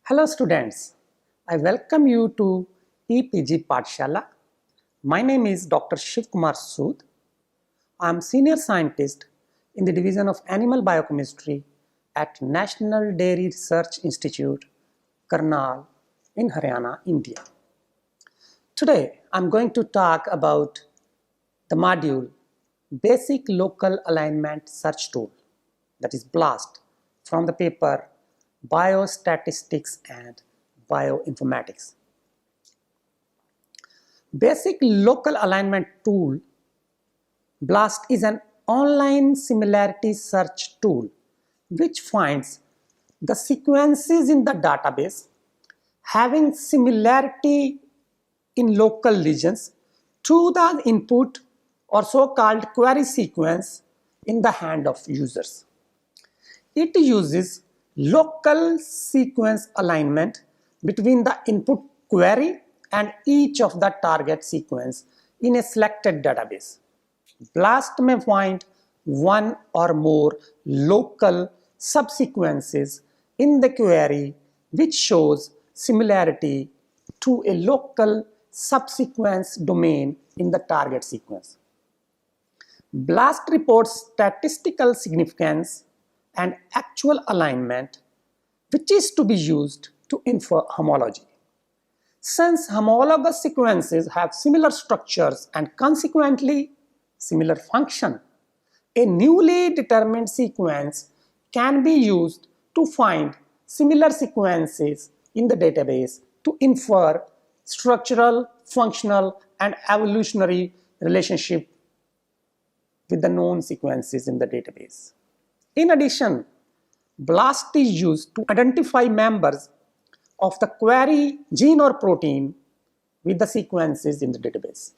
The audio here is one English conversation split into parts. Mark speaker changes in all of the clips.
Speaker 1: Hello students, I welcome you to EPG Pathshala. My name is Dr. Shiv Kumar Sood. I am Senior Scientist in the Division of Animal Biochemistry at National Dairy Research Institute, Karnal in Haryana, India. Today I am going to talk about the module Basic Local Alignment Search Tool, that is BLAST, from the paper Biostatistics and Bioinformatics. Basic Local Alignment Tool, BLAST, is an online similarity search tool which finds the sequences in the database having similarity in local regions to the input or so-called query sequence in the hand of users. It uses local sequence alignment between the input query and each of the target sequence in a selected database. BLAST may find one or more local subsequences in the query which shows similarity to a local subsequence domain in the target sequence. BLAST reports statistical significance and actual alignment, which is to be used to infer homology. Since homologous sequences have similar structures and consequently similar function, a newly determined sequence can be used to find similar sequences in the database to infer structural, functional, and evolutionary relationship with the known sequences in the database. In addition, BLAST is used to identify members of the query gene or protein with the sequences in the database.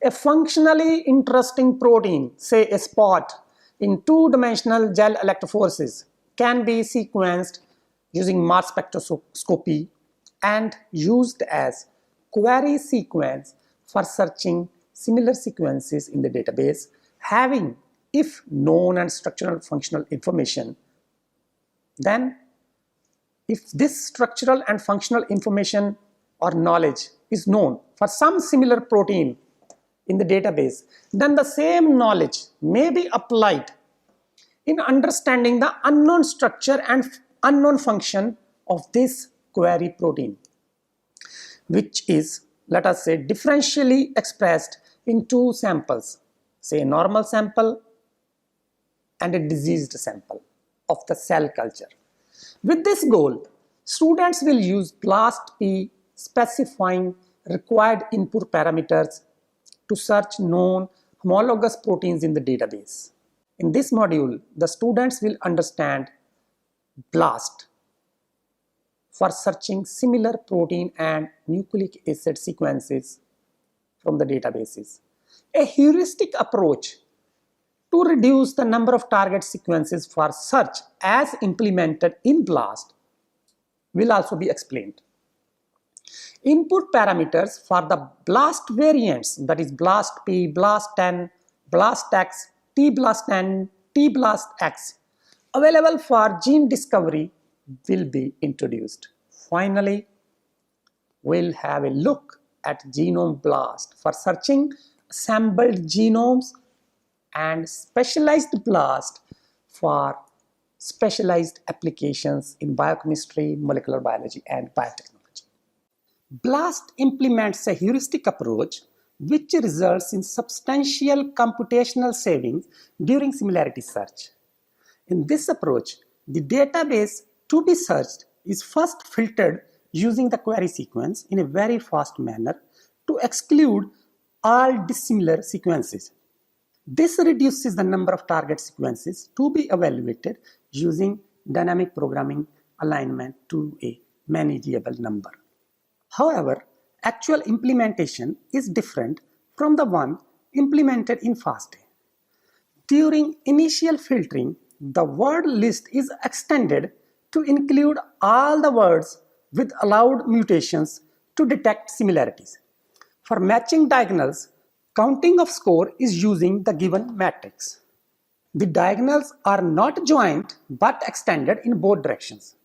Speaker 1: A functionally interesting protein, say a spot in two-dimensional gel electrophoresis, can be sequenced using mass spectroscopy and used as query sequence for searching similar sequences in the database having, if known and structural functional information, then if this structural and functional information or knowledge is known for some similar protein in the database, then the same knowledge may be applied in understanding the unknown structure and unknown function of this query protein, which is, let us say, differentially expressed in two samples, say a normal sample and a diseased sample of the cell culture. With this goal, students will use BLAST-P specifying required input parameters to search known homologous proteins in the database. In this module, the students will understand BLAST for searching similar protein and nucleic acid sequences from the databases. A heuristic approach to reduce the number of target sequences for search as implemented in BLAST will also be explained. Input parameters for the BLAST variants, that is BLAST-P, BLAST-10, BLAST-X, T-BLAST-N, T-BLAST-X, available for gene discovery will be introduced. Finally, we'll have a look at Genome BLAST for searching assembled genomes and specialized BLAST for specialized applications in biochemistry, molecular biology, and biotechnology. BLAST implements a heuristic approach which results in substantial computational savings during similarity search. In this approach, the database to be searched is first filtered using the query sequence in a very fast manner to exclude all dissimilar sequences. This reduces the number of target sequences to be evaluated using dynamic programming alignment to a manageable number. However, actual implementation is different from the one implemented in FASTA. During initial filtering, the word list is extended to include all the words with allowed mutations to detect similarities. For matching diagonals, counting of score is using the given matrix. The diagonals are not joined but extended in both directions.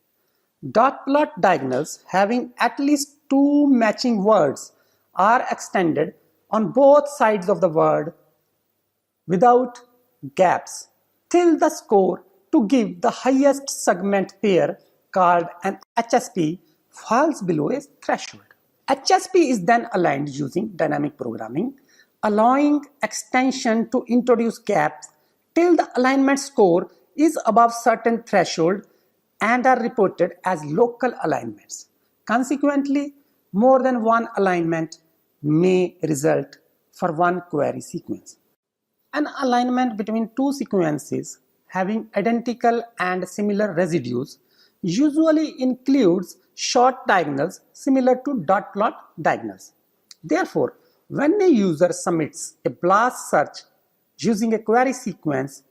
Speaker 1: Dot plot diagonals having at least two matching words are extended on both sides of the word without gaps till the score to give the highest segment pair called an HSP falls below a threshold. HSP is then aligned using dynamic programming, allowing extension to introduce gaps till the alignment score is above certain threshold and are reported as local alignments. Consequently, more than one alignment may result for one query sequence. An alignment between two sequences having identical and similar residues usually includes short diagonals similar to dot plot diagonals. Therefore, when a user submits a BLAST search using a query sequence,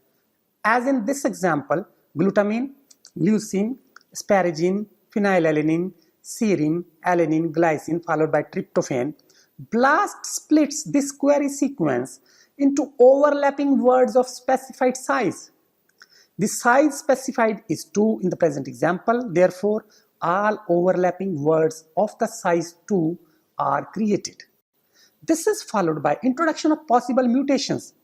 Speaker 1: as in this example, glutamine, leucine, asparagine, phenylalanine, serine, alanine, glycine followed by tryptophan, BLAST splits this query sequence into overlapping words of specified size. The size specified is 2 in the present example, therefore all overlapping words of the size 2 are created. This is followed by introduction of possible mutations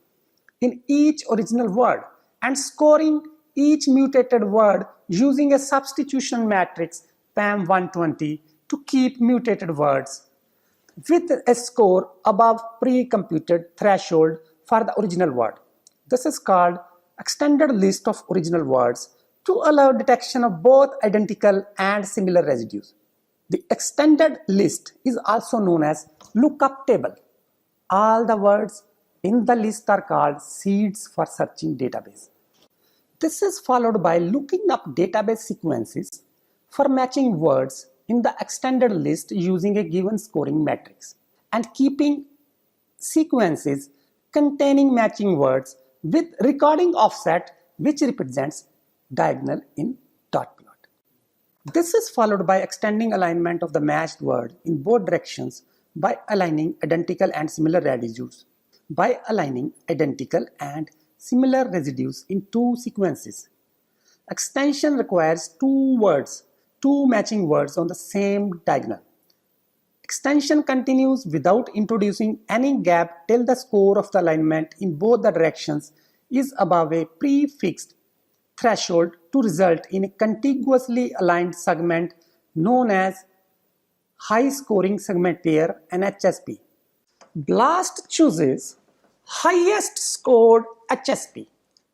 Speaker 1: in each original word and scoring each mutated word using a substitution matrix PAM 120 to keep mutated words with a score above pre-computed threshold for the original word. This is called extended list of original words to allow detection of both identical and similar residues. The extended list is also known as lookup table. All the words in the list are called seeds for searching database. This is followed by looking up database sequences for matching words in the extended list using a given scoring matrix and keeping sequences containing matching words with recording offset which represents diagonal in dot plot. This is followed by extending alignment of the matched word in both directions by aligning identical and similar residues. By aligning identical and similar residues in two sequences. Extension requires two matching words on the same diagonal. Extension continues without introducing any gap till the score of the alignment in both the directions is above a prefixed threshold to result in a contiguously aligned segment known as high scoring segment pair (HSP). BLAST chooses highest scored HSP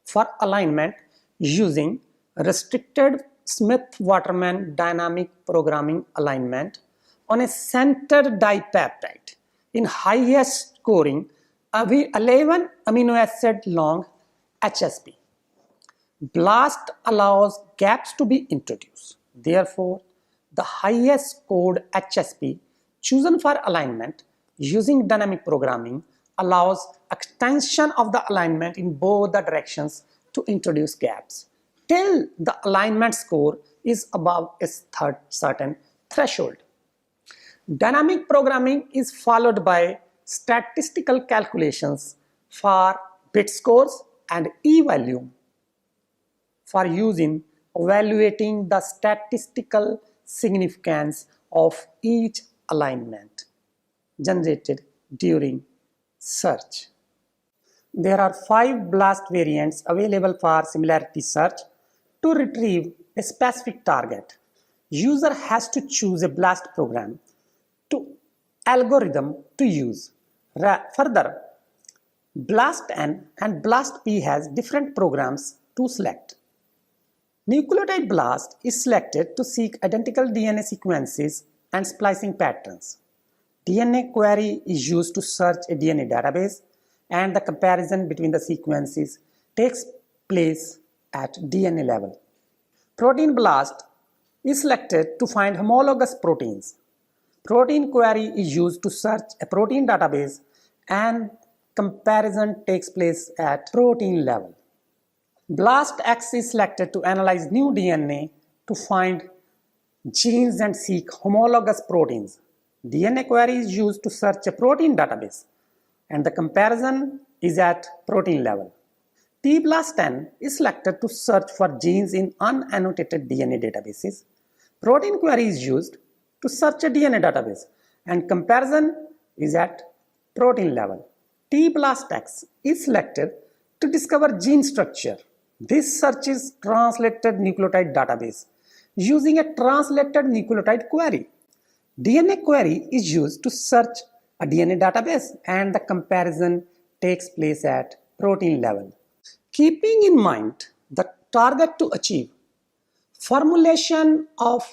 Speaker 1: for alignment using restricted Smith-Waterman dynamic programming alignment on a centered dipeptide in highest scoring 11 amino acid long HSP. BLAST allows gaps to be introduced. Therefore, the highest scored HSP chosen for alignment using dynamic programming allows extension of the alignment in both the directions to introduce gaps till the alignment score is above a certain threshold. Dynamic programming is followed by statistical calculations for bit scores and e-volume for use in evaluating the statistical significance of each alignment generated during search. There are 5 BLAST variants available for similarity search. To retrieve a specific target, user has to choose a BLAST program to algorithm to use. Further, BLAST-N and BLAST-P has different programs to select. Nucleotide BLAST is selected to seek identical DNA sequences and splicing patterns. DNA query is used to search a DNA database, and the comparison between the sequences takes place at DNA level. Protein BLAST is selected to find homologous proteins. Protein query is used to search a protein database, and comparison takes place at protein level. BLAST-X is selected to analyze new DNA to find genes and seek homologous proteins. DNA query is used to search a protein database, and the comparison is at protein level. T-BLAST-N is selected to search for genes in unannotated DNA databases. Protein query is used to search a DNA database, and comparison is at protein level. tBLASTx is selected to discover gene structure. This search is translated nucleotide database using a translated nucleotide query. DNA query is used to search a DNA database, and the comparison takes place at protein level. Keeping in mind the target to achieve, formulation of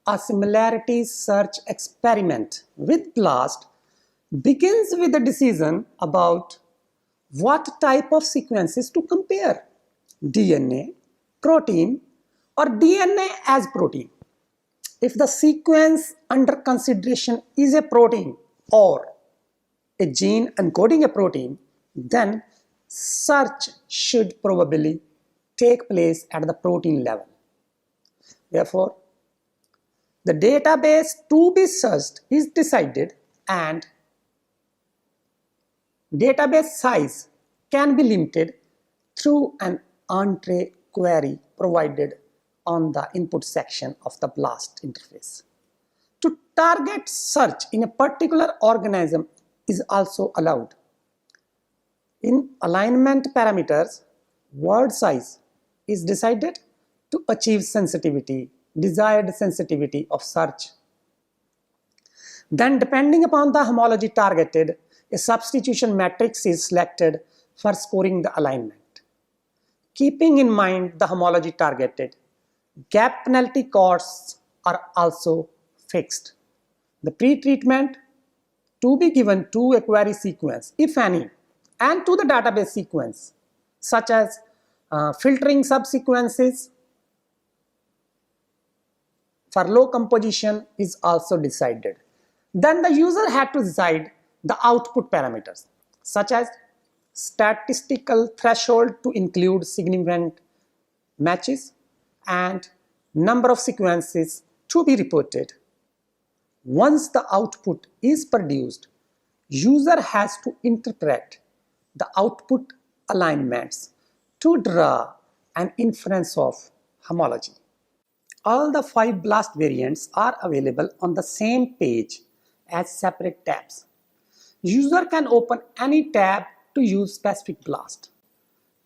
Speaker 1: a similarity search experiment with BLAST begins with a decision about what type of sequences to compare: DNA, protein, or DNA as protein. If the sequence under consideration is a protein or a gene encoding a protein, then search should probably take place at the protein level. Therefore, the database to be searched is decided, and database size can be limited through an Entrez query provided on the input section of the BLAST interface. To target search in a particular organism is also allowed. In alignment parameters, word size is decided to achieve sensitivity, desired sensitivity of search. Then, depending upon the homology targeted, a substitution matrix is selected for scoring the alignment. Keeping in mind the homology targeted, gap penalty costs are also fixed. The pre-treatment to be given to a query sequence, if any, and to the database sequence, such as filtering subsequences for low composition, is also decided. Then the user had to decide the output parameters, such as statistical threshold to include significant matches and number of sequences to be reported. Once the output is produced, user has to interpret the output alignments to draw an inference of homology. All the 5 BLAST variants are available on the same page as separate tabs. User can open any tab to use specific BLAST.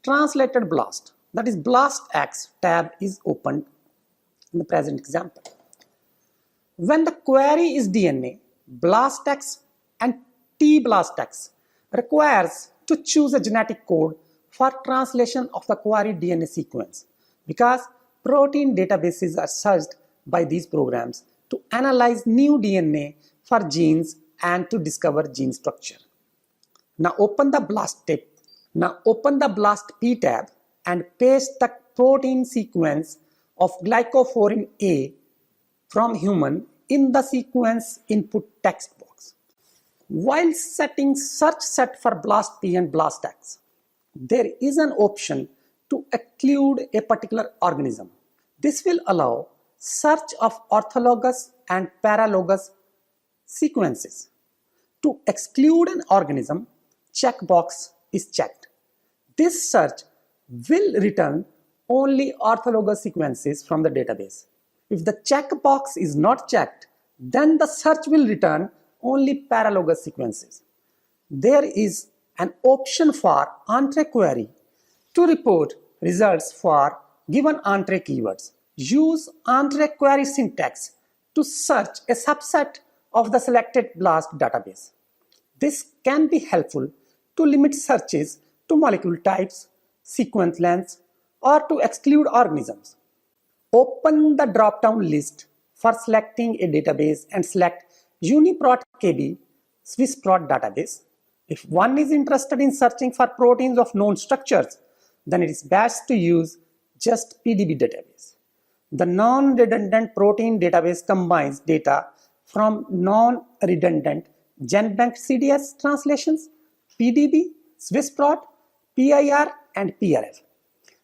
Speaker 1: Translated BLAST, that is BLASTx tab, is opened in the present example. When the query is DNA, BLASTx and tBLASTx requires to choose a genetic code for translation of the query DNA sequence, because protein databases are searched by these programs to analyze new DNA for genes and to discover gene structure. Now open the BLAST tip. Now open the BLAST P tab and paste the protein sequence of glycophorin A from human in the sequence input text box. While setting search set for BLAST P and BLASTx, there is an option to exclude a particular organism. This will allow search of orthologous and paralogous sequences. To exclude an organism, checkbox is checked. This search will return only orthologous sequences from the database. If the checkbox is not checked, then the search will return only paralogous sequences. There is an option for Entrez query to report results for given Entrez keywords. Use Entrez query syntax to search a subset of the selected BLAST database. This can be helpful to limit searches to molecule types, sequence lengths, or to exclude organisms. Open the drop-down list for selecting a database and select UniProt KB SwissProt database. If one is interested in searching for proteins of known structures, then it is best to use just PDB database. The non-redundant protein database combines data from non-redundant GenBank CDS translations, PDB, SwissProt, PIR, and PRF.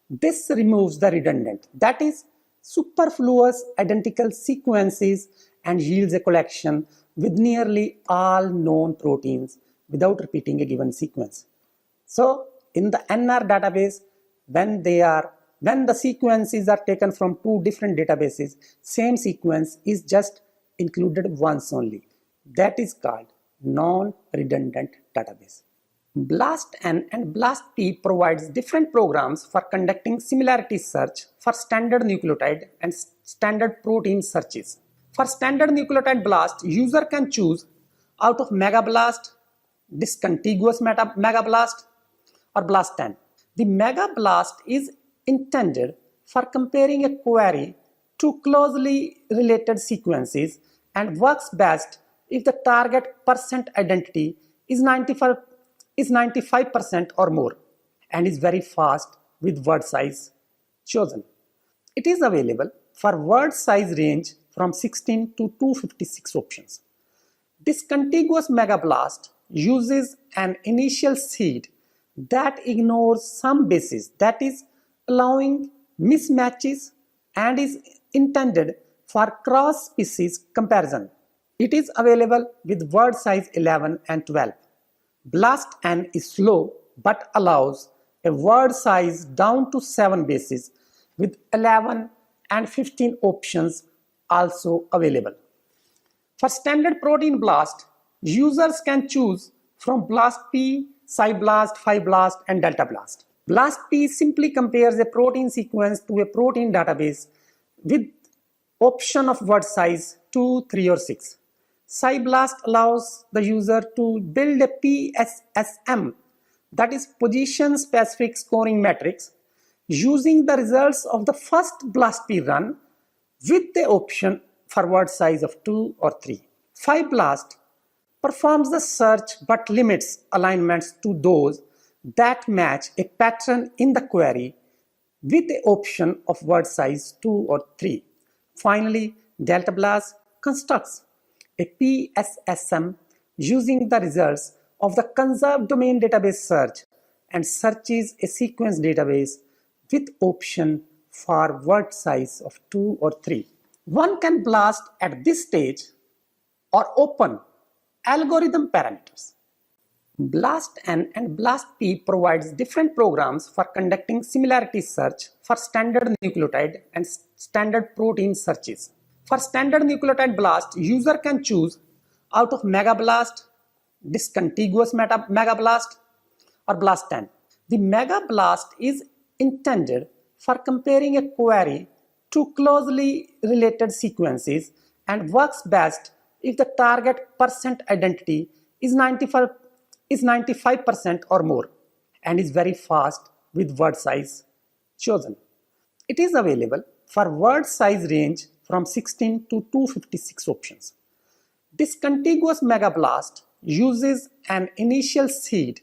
Speaker 1: This removes the redundant, that is, superfluous identical sequences, and yields a collection with nearly all known proteins without repeating a given sequence. So, in the NR database, when they are When the sequences are taken from two different databases, same sequence is just included once only. That is called non-redundant database. BLAST-N and BLAST-P provides different programs for conducting similarity search for standard nucleotide and standard protein searches. For standard nucleotide BLAST, user can choose out of MegaBLAST, discontiguous MegaBLAST, or BLAST-N. The MegaBLAST is intended for comparing a query to closely related sequences and works best if the target percent identity is 95% or more and is very fast with word size chosen. It is available for word size range from 16 to 256 options. Discontiguous MegaBLAST uses an initial seed that ignores some bases, that is, allowing mismatches, and is intended for cross-species comparison. It is available with word size 11 and 12. BLAST-N is slow but allows a word size down to 7 bases with 11 and 15 options also available. For standard protein BLAST, users can choose from BLAST-P, CyBLAST, PhyBLAST, and DeltaBLAST. BLAST-P simply compares a protein sequence to a protein database with option of word size 2, 3, or 6. CyBLAST allows the user to build a PSSM, that is position specific scoring matrix, using the results of the first BLAST-P run with the option for word size of 2 or 3. PhyBLAST performs the search but limits alignments to those that match a pattern in the query with the option of word size 2 or 3. Finally, DeltaBLAST constructs a PSSM using the results of the conserved domain database search and searches a sequence database with option for word size of 2 or 3. One can BLAST at this stage or open algorithm parameters. BLAST-N and BLAST-P provides different programs for conducting similarity search for standard nucleotide and standard protein searches. For standard nucleotide BLAST, user can choose out of MegaBLAST, discontiguous MegaBLAST, or BLAST-N. The MegaBLAST is intended for comparing a query to closely related sequences and works best if the target percent identity is 95% or more and is very fast with word size chosen. It is available for word size range from 16 to 256 options. Discontiguous MegaBLAST uses an initial seed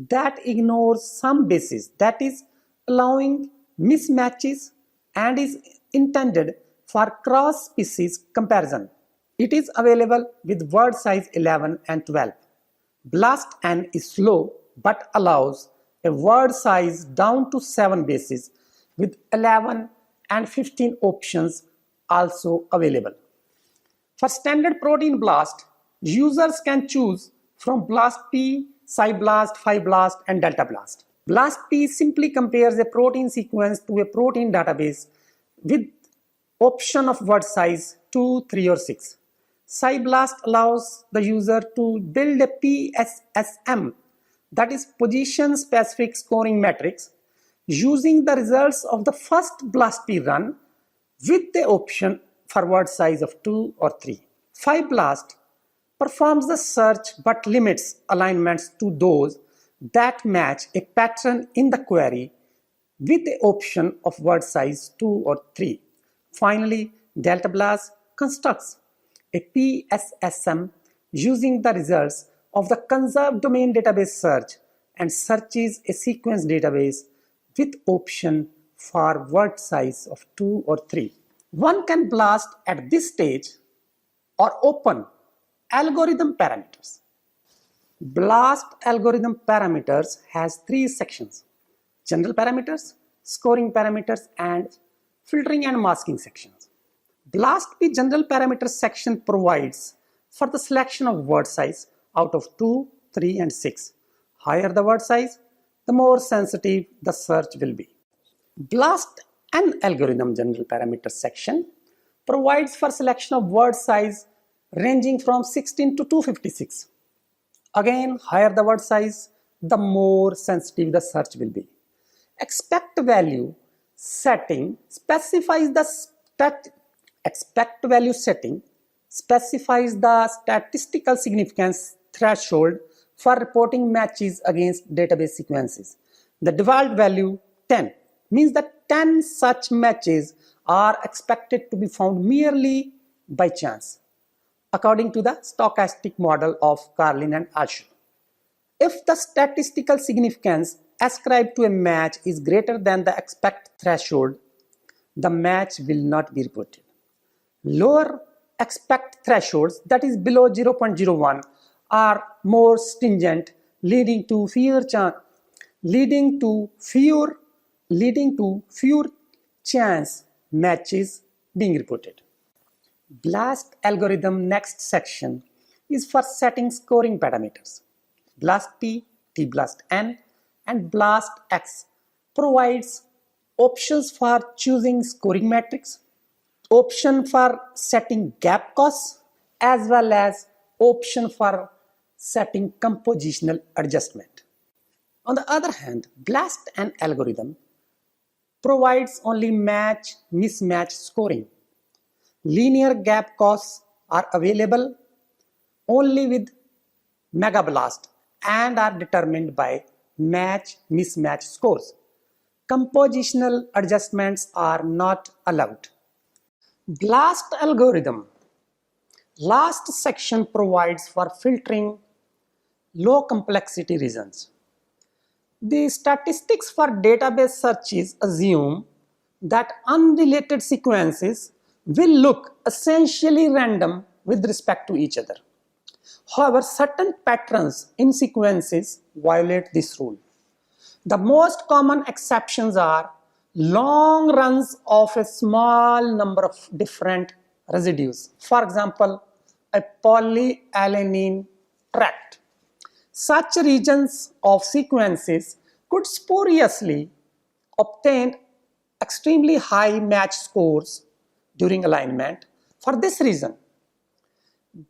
Speaker 1: that ignores some bases, that is, allowing mismatches, and is intended for cross-species comparison. It is available with word size 11 and 12. BLAST-N is slow but allows a word size down to 7 bases with 11 and 15 options also available. For standard protein BLAST, users can choose from BLAST-P, CyBLAST, PhyBLAST, and DeltaBLAST. BLAST-P simply compares a protein sequence to a protein database with option of word size 2, 3, or 6. CyBLAST allows the user to build a PSSM, that is position specific scoring matrix, using the results of the first BLAST-P run with the option for word size of 2 or 3. PhyBLAST performs the search but limits alignments to those that match a pattern in the query with the option of word size 2 or 3. Finally, DeltaBLAST constructs a PSSM using the results of the conserved domain database search and searches a sequence database with option for word size of 2 or 3. One can BLAST at this stage or open algorithm parameters. BLAST algorithm parameters has 3 sections: general parameters, scoring parameters, and filtering and masking sections. BLAST-P general parameters section provides for the selection of word size out of 2, 3, and 6. Higher the word size, the more sensitive the search will be. BLAST An algorithm general parameters section provides for selection of word size ranging from 16 to 256. Again, higher the word size, the more sensitive the search will be. Expect value setting specifies the statistical significance threshold for reporting matches against database sequences. The default value 10 means that 10 such matches are expected to be found merely by chance, according to the stochastic model of Carlin and Asher. If the statistical significance ascribed to a match is greater than the expect threshold, the match will not be reported. Lower expect thresholds, that is below 0.01, are more stringent, leading to fewer chance matches being reported. BLAST algorithm next section is for setting scoring parameters. BLAST P, TBLAST N, and BLAST X provides options for choosing scoring metrics, option for setting gap costs, as well as option for setting compositional adjustment. On the other hand, BLAST N algorithm provides only match-mismatch scoring. Linear gap costs are available only with MegaBLAST and are determined by match-mismatch scores. Compositional adjustments are not allowed. BLAST algorithm last section provides for filtering low complexity regions. The statistics for database searches assume that unrelated sequences will look essentially random with respect to each other. However, certain patterns in sequences violate this rule. The most common exceptions are long runs of a small number of different residues. For example, a polyalanine tract. Such regions of sequences could spuriously obtain extremely high match scores during alignment. For this reason,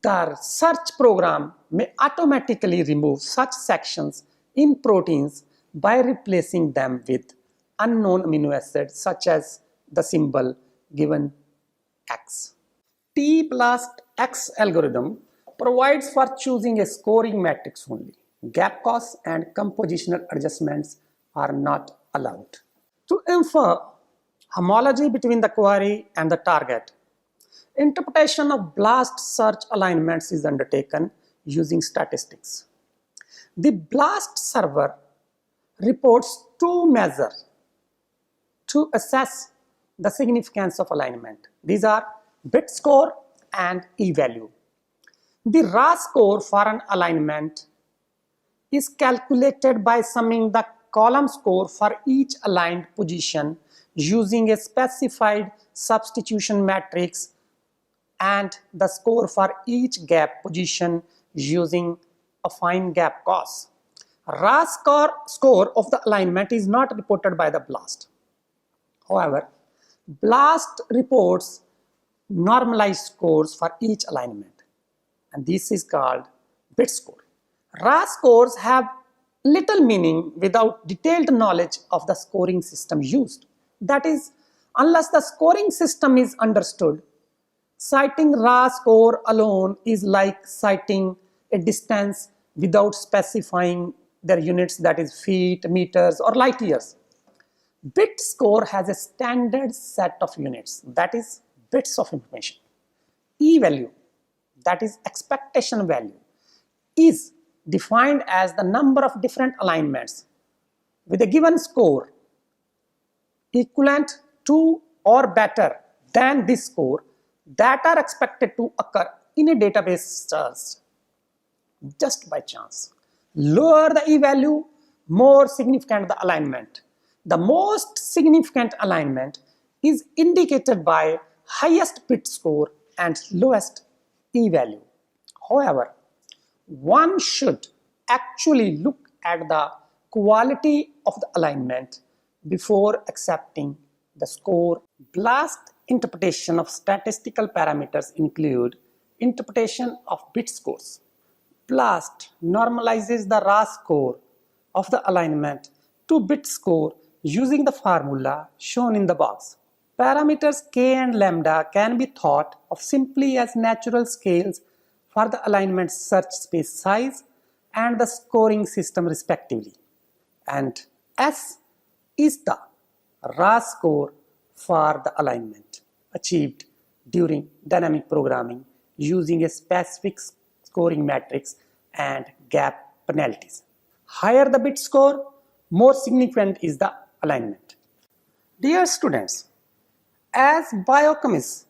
Speaker 1: the search program may automatically remove such sections in proteins by replacing them with unknown amino acids such as the symbol given X. TBLAST X algorithm provides for choosing a scoring matrix only. Gap costs and compositional adjustments are not allowed. To infer homology between the query and the target, interpretation of BLAST search alignments is undertaken using statistics. The BLAST server reports two measures to assess the significance of alignment. These are bit score and e-value. The raw score for an alignment is calculated by summing the column score for each aligned position using a specified substitution matrix and the score for each gap position using affine gap cost. Raw score of the alignment is not reported by the BLAST. However, BLAST reports normalized scores for each alignment, and this is called bit score. Raw scores have little meaning without detailed knowledge of the scoring system used. That is, unless the scoring system is understood, citing raw score alone is like citing a distance without specifying their units, that is feet, meters, or light years. Bit score has a standard set of units, that is bits of information. E-value, that is expectation value, is defined as the number of different alignments with a given score equivalent to or better than this score that are expected to occur in a database search just by chance. Lower the e-value, more significant the alignment. The most significant alignment is indicated by highest bit score and lowest e-value. However, one should actually look at the quality of the alignment before accepting the score. BLAST interpretation of statistical parameters include interpretation of bit scores. BLAST normalizes the raw score of the alignment to bit score using the formula shown in the box. Parameters k and lambda can be thought of simply as natural scales for the alignment search space size and the scoring system respectively. And S is the raw score for the alignment achieved during dynamic programming using a specific scoring matrix and gap penalties. Higher the bit score, more significant is the alignment. Dear students, as biochemists,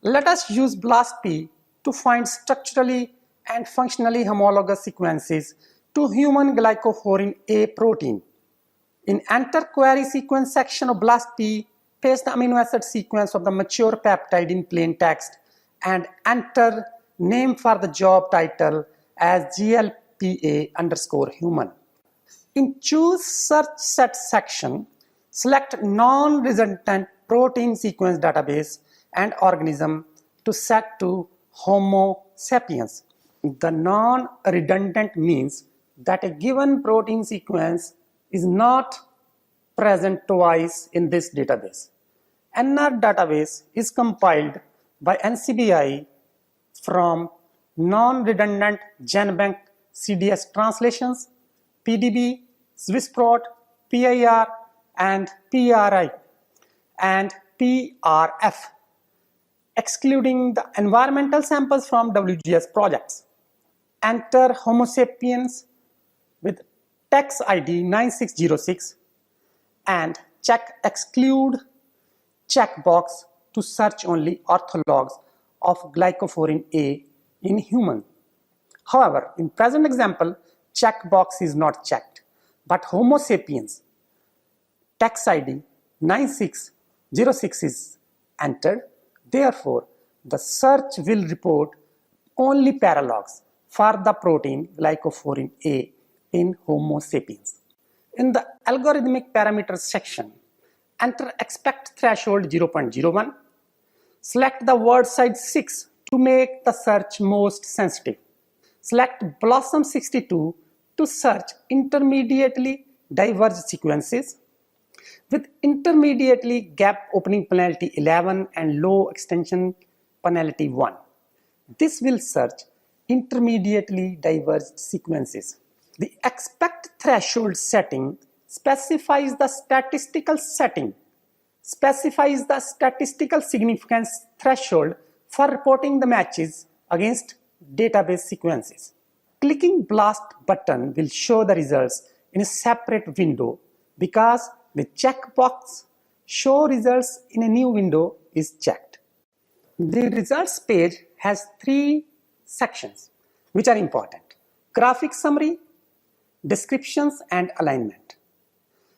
Speaker 1: let us use BLAST-P to find structurally and functionally homologous sequences to human glycophorin A protein. In Enter Query Sequence section of BLAST-P, paste the amino acid sequence of the mature peptide in plain text and enter name for the job title as GLPA_human. In Choose Search Set section, select non-resultant protein sequence database and organism to set to Homo sapiens. The non-redundant means that a given protein sequence is not present twice in this database. NR database is compiled by NCBI from non-redundant GenBank CDS translations, PDB, SwissProt, PIR, and PRI, and PRF, excluding the environmental samples from WGS projects. Enter Homo sapiens with text ID 9606 and check Exclude checkbox to search only orthologs of glycophorin A in human. However, in present example, checkbox is not checked, but Homo sapiens text ID 9606 is entered. Therefore, the search will report only paralogs for the protein glycophorin A in Homo sapiens. In the algorithmic parameters section, enter expect threshold 0.01. Select the word size 6 to make the search most sensitive. Select BLOSSOM 62 to search intermediately diverged sequences with intermediately gap opening penalty 11 and low extension penalty 1. This will search intermediately diverged sequences. The expect threshold setting specifies the statistical significance threshold for reporting the matches against database sequences. Clicking BLAST button will show the results in a separate window because the checkbox Show Results in a New Window is checked. The results page has 3 sections which are important: graphic summary, descriptions, and alignment.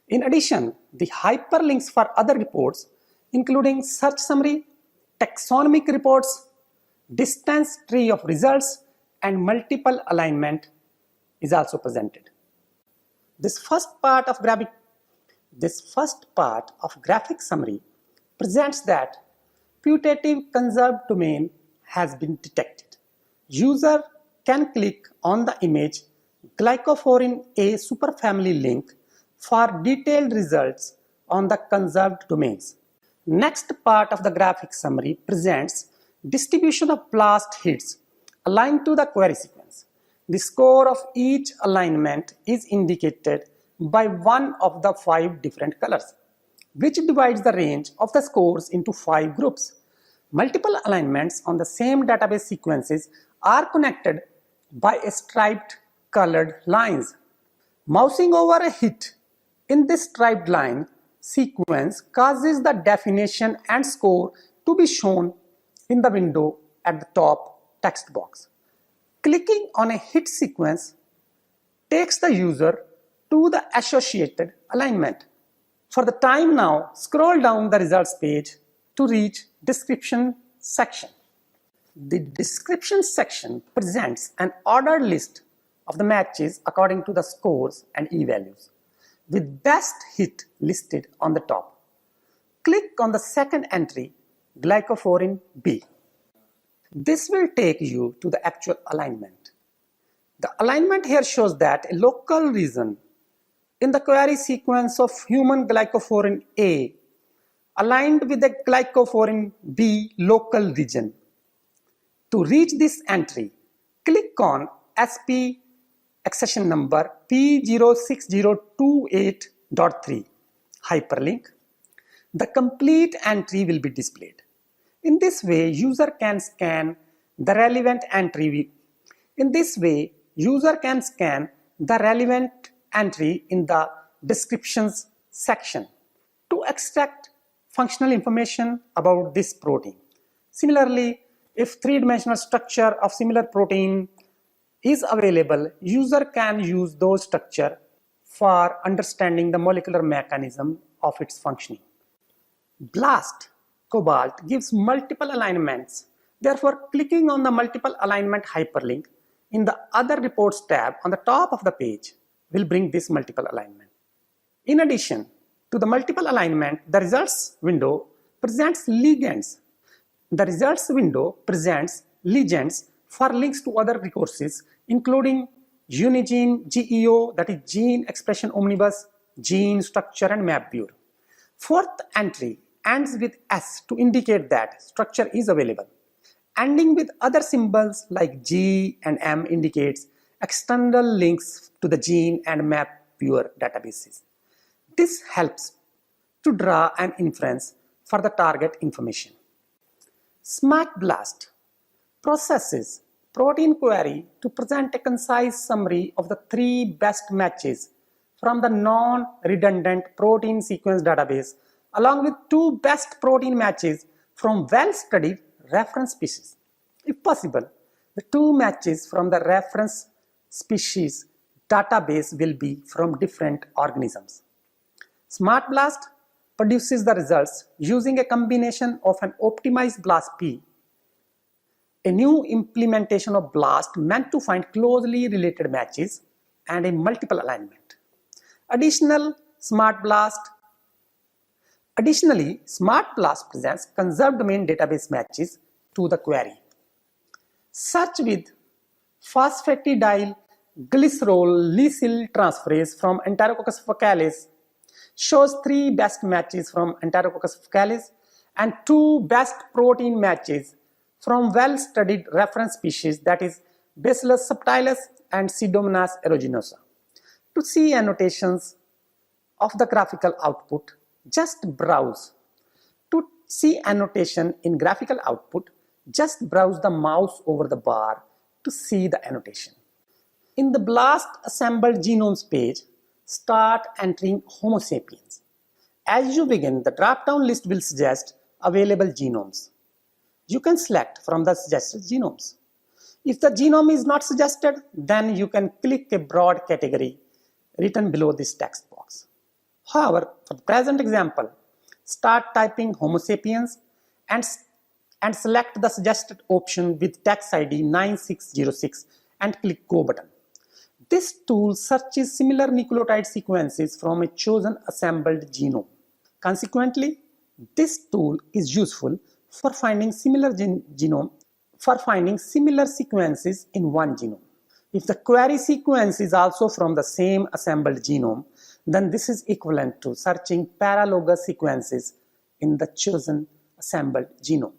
Speaker 1: In addition, the hyperlinks for other reports, including search summary, taxonomic reports, distance tree of results, and multiple alignment is also presented. This first part of graphic summary presents that putative conserved domain has been detected. User can click on the image glycophorin A superfamily link for detailed results on the conserved domains. Next part of the graphic summary presents distribution of BLAST hits aligned to the query sequence. The score of each alignment is indicated by one of the 5 different colors, which divides the range of the scores into 5 groups. Multiple alignments on the same database sequences are connected by striped colored lines. Mousing over a hit in this striped line sequence causes the definition and score to be shown in the window at the top text box. Clicking on a hit sequence takes the user to the associated alignment. For the time now, scroll down the results page to reach description section. The description section presents an ordered list of the matches according to the scores and e-values, with best hit listed on the top. click on the second entry, glycophorin B. This will take you to the actual alignment. The alignment here shows that a local region in the query sequence of human glycophorin A aligned with the glycophorin B local region. To reach this entry, click on SP accession number P06028.3 hyperlink. The complete entry will be displayed. In this way, user can scan the relevant entry. In this way, user can scan the relevant entry in the descriptions section to extract functional information about this protein. Similarly, if three-dimensional structure of similar protein is available, user can use those structure for understanding the molecular mechanism of its functioning. BLAST Cobalt gives multiple alignments. Therefore, clicking on the multiple alignment hyperlink in the Other Reports tab on the top of the page will bring this multiple alignment. In addition to the multiple alignment, the results window presents ligands. The results window presents ligands for links to other resources, including Unigene, GEO, that is Gene Expression Omnibus, Gene Structure, and MapViewer. Fourth entry ends with S to indicate that structure is available. Ending with other symbols like G and M indicates external links to the Gene and MapViewer databases. This helps to draw an inference for the target information. SmartBLAST processes protein query to present a concise summary of the 3 best matches from the non-redundant protein sequence database, along with 2 best protein matches from well-studied reference species. If possible, the 2 matches from the reference species database will be from different organisms. SmartBLAST produces the results using a combination of an optimized BLAST-P, a new implementation of BLAST meant to find closely related matches, and a multiple alignment. Additionally, SmartBLAST presents conserved domain database matches to the query. Search with phosphatidyl glycerol lysyl transferase from Enterococcus faecalis shows 3 best matches from Enterococcus faecalis and 2 best protein matches from well-studied reference species, that is Bacillus subtilis and Pseudomonas aeruginosa. To see annotations of the graphical output, just browse. To see annotation in graphical output, just browse the mouse over the bar to see the annotation. In the BLAST assembled genomes page, start entering Homo sapiens. As you begin, the drop-down list will suggest available genomes. You can select from the suggested genomes. If the genome is not suggested, then you can click a broad category written below this text box. However, for the present example, start typing Homo sapiens and select the suggested option with text ID 9606 and click Go button. This tool searches similar nucleotide sequences from a chosen assembled genome. Consequently, this tool is useful for finding similar sequences in one genome. If the query sequence is also from the same assembled genome, then this is equivalent to searching paralogous sequences in the chosen assembled genome.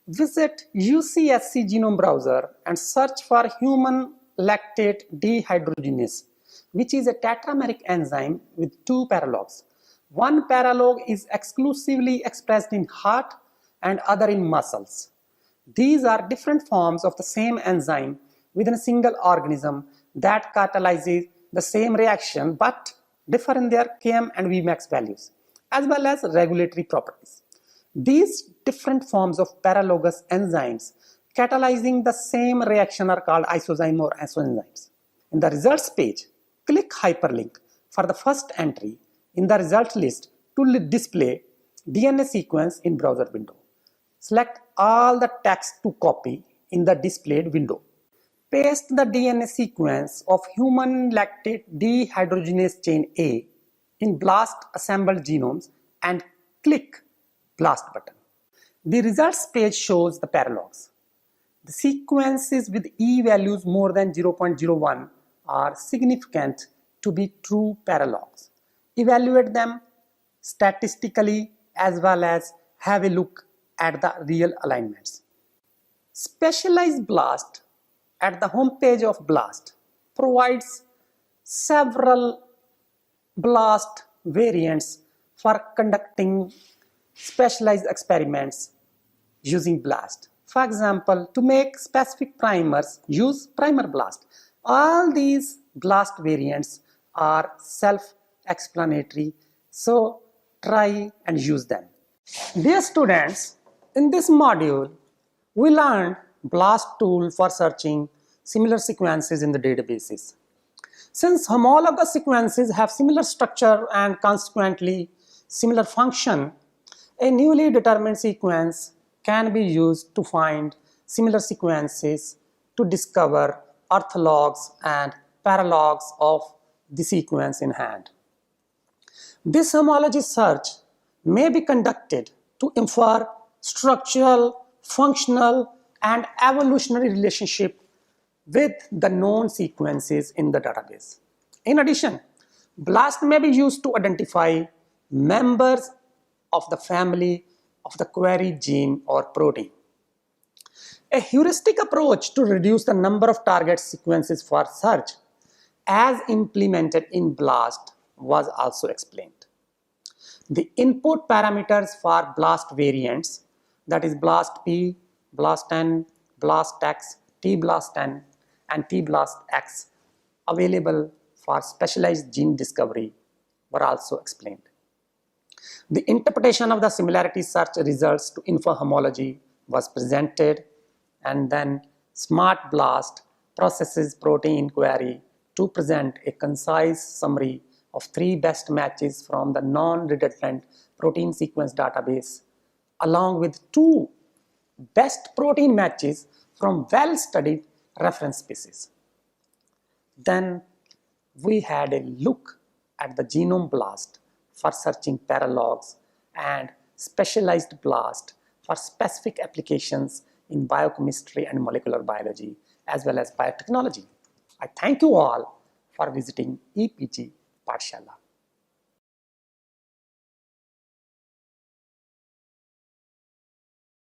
Speaker 1: Visit UCSC Genome Browser and search for human lactate dehydrogenase, which is a tetrameric enzyme with 2 paralogs. One paralog is exclusively expressed in heart and other in muscles. These are different forms of the same enzyme within a single organism that catalyzes the same reaction but differ in their Km and Vmax values, as well as regulatory properties. These different forms of paralogous enzymes catalyzing the same reaction are called isozyme or isoenzymes. In the results page, click hyperlink for the first entry in the result list to display DNA sequence in browser window. Select all the text to copy in the displayed window. Paste the DNA sequence of human lactate dehydrogenase chain A in BLAST assembled genomes and click BLAST button. The results page shows the paralogs. The sequences with E values more than 0.01 are significant to be true paralogs. Evaluate them statistically as well as have a look at the real alignments. Specialized BLAST at the home page of BLAST provides several BLAST variants for conducting specialized experiments using BLAST. For example, to make specific primers, use primer BLAST. All these BLAST variants are self-explanatory, so try and use them. Dear students, in this module, we learned BLAST tool for searching similar sequences in the databases. Since homologous sequences have similar structure and consequently similar function, a newly determined sequence can be used to find similar sequences to discover orthologs and paralogs of the sequence in hand. This homology search may be conducted to infer structural, functional, and evolutionary relationship with the known sequences in the database. In addition, BLAST may be used to identify members of the family of the queried gene or protein. A heuristic approach to reduce the number of target sequences for search as implemented in BLAST was also explained. The input parameters for BLAST variants, that is BLAST-P, BLAST-N, BLAST-X, T-BLAST-N, and T-BLAST-X available for specialized gene discovery were also explained. The interpretation of the similarity search results to infer homology was presented, and then Smart BLAST processes protein query to present a concise summary of 3 best matches from the non-redundant protein sequence database, along with 2 best protein matches from well-studied reference species. Then we had a look at the genome BLAST for searching paralogs and specialized BLAST for specific applications in biochemistry and molecular biology as well as biotechnology. I thank you all for visiting EPG Pathshala.